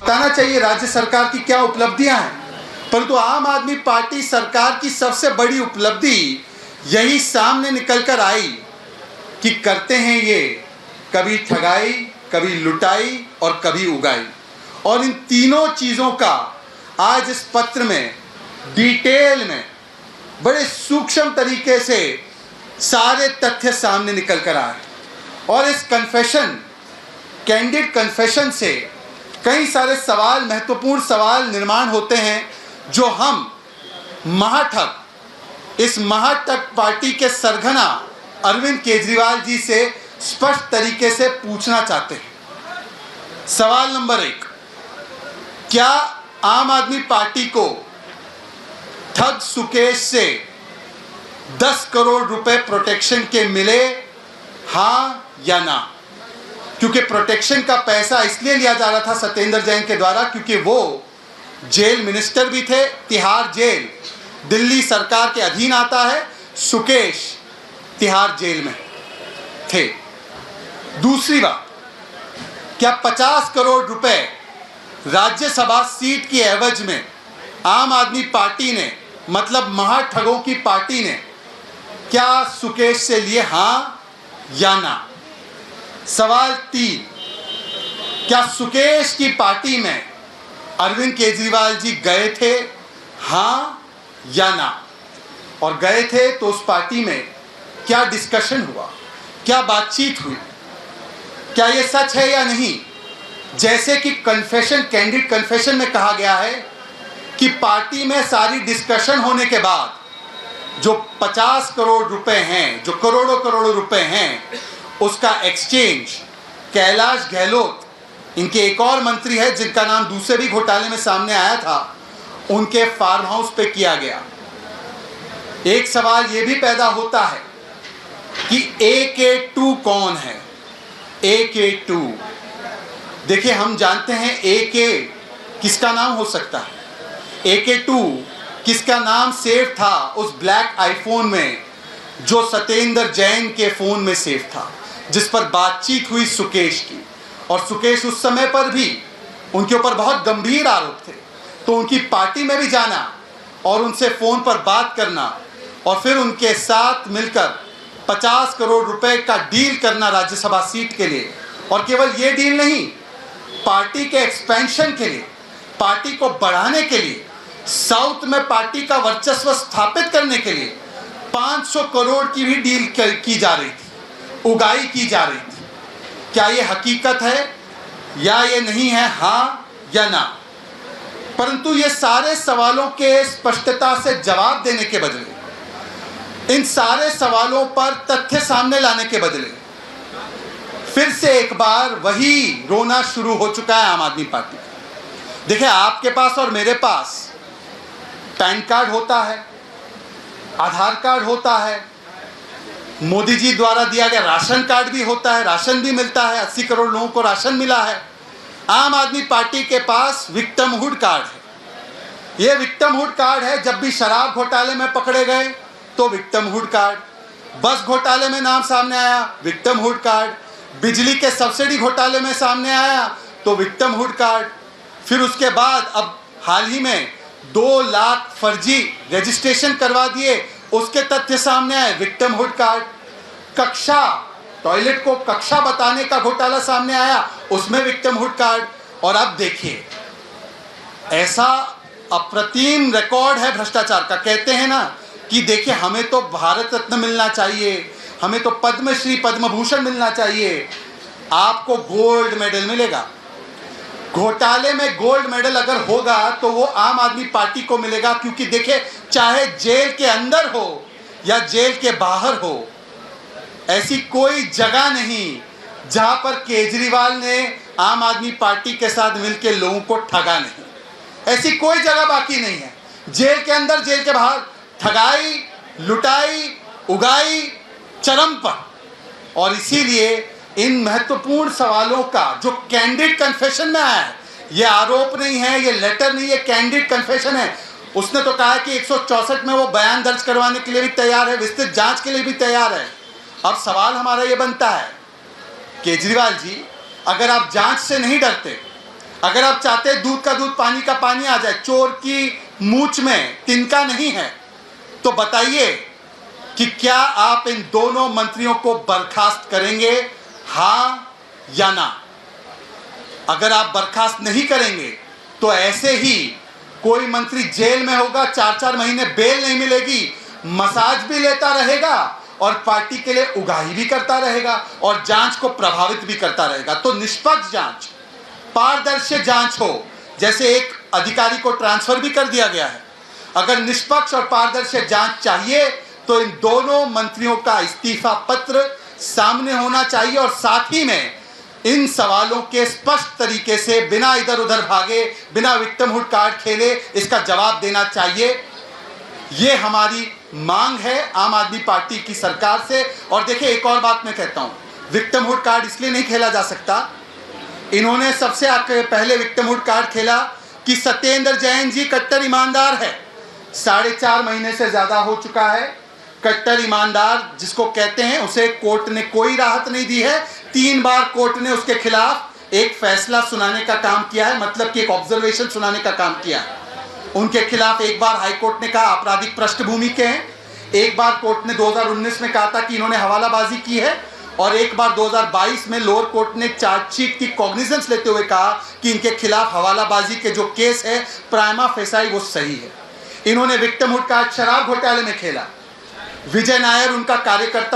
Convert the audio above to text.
बताना चाहिए राज्य सरकार की क्या उपलब्धियां हैं, परंतु आम आदमी पार्टी सरकार की सबसे बड़ी उपलब्धि यही सामने निकल कर आई कि करते हैं ये कभी ठगाई, कभी लुटाई और कभी उगाई। और इन तीनों चीज़ों का आज इस पत्र में डिटेल में बड़े सूक्ष्म तरीके से सारे तथ्य सामने निकल कर आए। और इस कन्फेशन, कैंडिड कन्फेशन से कई सारे सवाल, महत्वपूर्ण सवाल निर्माण होते हैं जो हम महाठग, इस महाठग पार्टी के सरगना अरविंद केजरीवाल जी से स्पष्ट तरीके से पूछना चाहते हैं। सवाल नंबर 1, क्या आम आदमी पार्टी को ठग सुकेश से 10 करोड़ रुपए प्रोटेक्शन के मिले, हाँ या ना? क्योंकि प्रोटेक्शन का पैसा इसलिए लिया जा रहा था सत्येंद्र जैन के द्वारा क्योंकि वो जेल मिनिस्टर भी थे। तिहाड़ जेल दिल्ली सरकार के अधीन आता है, सुकेश तिहाड़ जेल में थे। दूसरी बात, क्या 50 करोड़ रुपए राज्यसभा सीट की एवज में आम आदमी पार्टी ने, मतलब महाठगों की पार्टी ने, क्या सुकेश से लिए, हाँ या ना? सवाल 3, क्या सुकेश की पार्टी में अरविंद केजरीवाल जी गए थे, हाँ या ना? और गए थे तो उस पार्टी में क्या डिस्कशन हुआ, क्या बातचीत हुई, क्या ये सच है या नहीं? जैसे कि कन्फेशन, कैंडिड कन्फेशन में कहा गया है कि पार्टी में सारी डिस्कशन होने के बाद जो 50 करोड़ रुपए हैं, जो करोड़ों करोड़ों रुपए हैं, उसका एक्सचेंज कैलाश गहलोत, इनके एक और मंत्री है जिनका नाम दूसरे भी घोटाले में सामने आया था, उनके फार्म हाउस पे किया गया। एक सवाल ये भी पैदा होता है कि AK2 कौन है? AK2, देखिए हम जानते हैं AK किसका नाम हो सकता है। AK2 किसका नाम सेव था उस ब्लैक आईफोन में जो सत्येंद्र जैन के फोन में सेव था, जिस पर बातचीत हुई सुकेश की। और सुकेश उस समय पर भी, उनके ऊपर बहुत गंभीर आरोप थे, तो उनकी पार्टी में भी जाना और उनसे फ़ोन पर बात करना और फिर उनके साथ मिलकर 50 करोड़ रुपए का डील करना राज्यसभा सीट के लिए। और केवल ये डील नहीं, पार्टी के एक्सपेंशन के लिए, पार्टी को बढ़ाने के लिए, साउथ में पार्टी का वर्चस्व स्थापित करने के लिए 500 करोड़ की भी डील की जा रही थी, उगाई की जा रही थी। क्या ये हकीकत है या ये नहीं है, हाँ या ना? परंतु ये सारे सवालों के स्पष्टता से जवाब देने के बदले, इन सारे सवालों पर तथ्य सामने लाने के बदले फिर से एक बार वही रोना शुरू हो चुका है आम आदमी पार्टी। देखिए, आपके पास और मेरे पास पैन कार्ड होता है, आधार कार्ड होता है, मोदी जी द्वारा दिया गया राशन कार्ड भी होता है, राशन भी मिलता है, 80 करोड़ लोगों को राशन मिला है। आम आदमी पार्टी के पास विक्टिमहुड कार्ड है। ये विक्टिमहुड कार्ड है, जब भी शराब घोटाले में पकड़े गए तो विक्टिमहुड कार्ड, बस घोटाले में नाम सामने आया विक्टिमहुड कार्ड, बिजली के सब्सिडी घोटाले में सामने आया तो विक्टिमहुड कार्ड, फिर उसके बाद अब हाल ही में 2 लाख फर्जी रजिस्ट्रेशन करवा दिए, उसके तथ्य सामने आए, विक्टिमहुड कार्ड। कक्षा, टॉयलेट को कक्षा बताने का घोटाला सामने आया, उसमें विक्टिमहुड कार्ड। और अब देखिए, ऐसा अप्रतिम रिकॉर्ड है भ्रष्टाचार का। कहते हैं ना कि देखिए, हमें तो भारत रत्न मिलना चाहिए, हमें तो पद्मश्री पद्म भूषण मिलना चाहिए, आपको गोल्ड मेडल मिलेगा। घोटाले में गोल्ड मेडल अगर होगा तो वो आम आदमी पार्टी को मिलेगा, क्योंकि देखिए, चाहे जेल के अंदर हो या जेल के बाहर हो, ऐसी कोई जगह नहीं जहां पर केजरीवाल ने आम आदमी पार्टी के साथ मिलकर लोगों को ठगा नहीं। ऐसी कोई जगह बाकी नहीं है। जेल के अंदर, जेल के बाहर ठगाई, लुटाई, उगाई चरम पर। और इसीलिए इन महत्वपूर्ण सवालों का जो कैंडिड कन्फेशन में आया है, ये आरोप नहीं है, ये लेटर नहीं, ये कैंडिड कन्फेशन है। उसने तो कहा कि 164 में वो बयान दर्ज करवाने के लिए भी तैयार है, विस्तृत जांच के लिए भी तैयार है। अब सवाल हमारा ये बनता है, केजरीवाल जी, अगर आप जांच से नहीं डरते, अगर आप चाहते हैं दूध का दूध पानी का पानी आ जाए, चोर की मूंछ में तिनका नहीं है, तो बताइए कि क्या आप इन दोनों मंत्रियों को बर्खास्त करेंगे, हां या ना? अगर आप बर्खास्त नहीं करेंगे तो ऐसे ही कोई मंत्री जेल में होगा, 4-4 महीने बेल नहीं मिलेगी, मसाज भी लेता रहेगा और पार्टी के लिए उगाही भी करता रहेगा और जांच को प्रभावित भी करता रहेगा। तो निष्पक्ष जांच, पारदर्शी जांच हो, जैसे एक अधिकारी को ट्रांसफर भी कर दिया गया है। अगर निष्पक्ष और पारदर्शी जांच चाहिए तो इन दोनों मंत्रियों का इस्तीफा पत्र सामने होना चाहिए और साथ ही में इन सवालों के स्पष्ट तरीके से, बिना इधर उधर भागे, बिना विक्टिमहुड कार्ड खेले, इसका जवाब देना चाहिए। ये हमारी मांग है आम आदमी पार्टी की सरकार से। और देखिए, एक और बात मैं कहता हूं, विक्टिमहुड कार्ड इसलिए नहीं खेला जा सकता, इन्होंने सबसे पहले विक्टिमहुड कार्ड खेला कि सत्येंद्र जैन जी कट्टर ईमानदार है। 4.5 महीने से ज्यादा हो चुका है। कट्टर ईमानदार जिसको कहते हैं, उसे कोर्ट ने कोई राहत नहीं दी है। 3 बार कोर्ट ने उसके खिलाफ एक फैसला सुनाने का काम किया है, मतलब कि एक ऑब्जर्वेशन सुनाने का काम किया है। उनके खिलाफ एक बार हाई कोर्ट ने कहा आपराधिक पृष्ठभूमि के हैं, एक बार कोर्ट ने 2019 में कहा था कि इन्होंने हवालाबाजी की है, और एक बार 2022 में लोअर कोर्ट ने चार्जशीट की कॉग्निजेंस लेते हुए कहा कि इनके खिलाफ हवालाबाजी के जो केस है प्राइमा फेसाई वो सही है। इन्होंने विक्टिमहुड कार्ड शराब घोटाले में खेला। विजय नायर उनका कार्यकर्ता